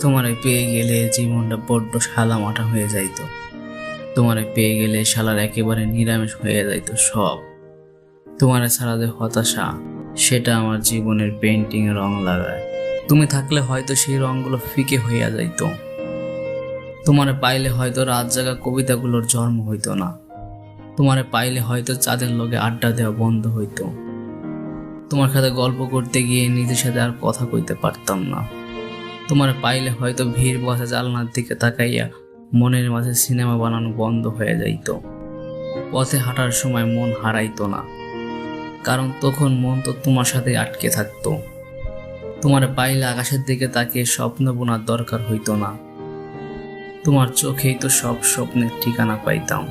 তোমারে পেয়ে গেলে জীবনটা বড্ড সাদামাটা হয়ে যাইতো। তোমারে পেয়ে গেলে শালার একেবারে নিরামিষ হয়ে যাইতো সব। তোমারে ছাড়া যে হতাশা, সেটা আমার জীবনের পেন্টিং এ রং লাগায়। তুমি থাকলে হয়তো সেই রংগুলো ফিকে হইয়া যাইতো। তোমারে পাইলে হয়তো রাত জাগা কবিতাগুলোর জন্ম হইতো না। তোমারে পাইলে হয়তো চাঁদের লগে আড্ডা দেওয়া বন্ধ হইতো। তোমার সাথে গল্প করতে গিয়ে নিজের সাথে আর কথা কইতে পারতাম না। তোমার পাইলে হয়তো ভিড় বসা জানলার দিকে তাকাইয়া মনের মাঝে সিনেমা বানানো বন্ধ হয়ে যাইতো। পথে হাঁটার সময় মন হারাইতো না, কারণ তখন মন তো তোমার সাথে আটকে থাকতো। তোমার পাইলে আকাশের দিকে তাকিয়ে স্বপ্ন বোনার দরকার হইতো না। তোমার চোখেই তো সব স্বপ্নের ঠিকানা পাইতাম।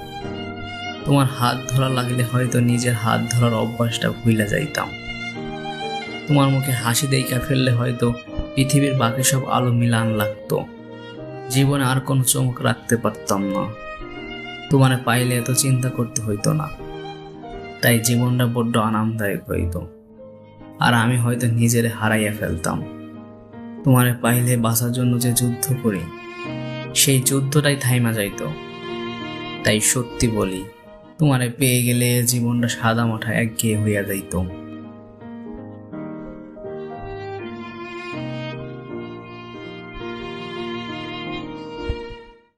তোমার হাত ধরা লাগলে হয়তো নিজের হাত ধরার অভ্যাসটা ভুলে যাইতাম। তোমার মুখে হাসি দেইখা ফেললে হয়তো পৃথিবীর বাকি সব আলো মিলান লাগতো। জীবনে আর কোনো চমক রাখতে পারতাম না। তোমার পাইলে এত চিন্তা করতে হইতো না, তাই জীবনটা বড্ড আরামদায়ক হইতো। আর আমি হয়তো নিজেরে হারাইয়া ফেলতাম। তোমারে পাইলে বাঁচার জন্য যে যুদ্ধ করি, সেই যুদ্ধটাই থাইমা যাইতো। তাই সত্যি বলি, তোমারে পেয়ে গেলে জীবনটা সাদা মাঠা একঘেয়ে হইয়া যাইতো।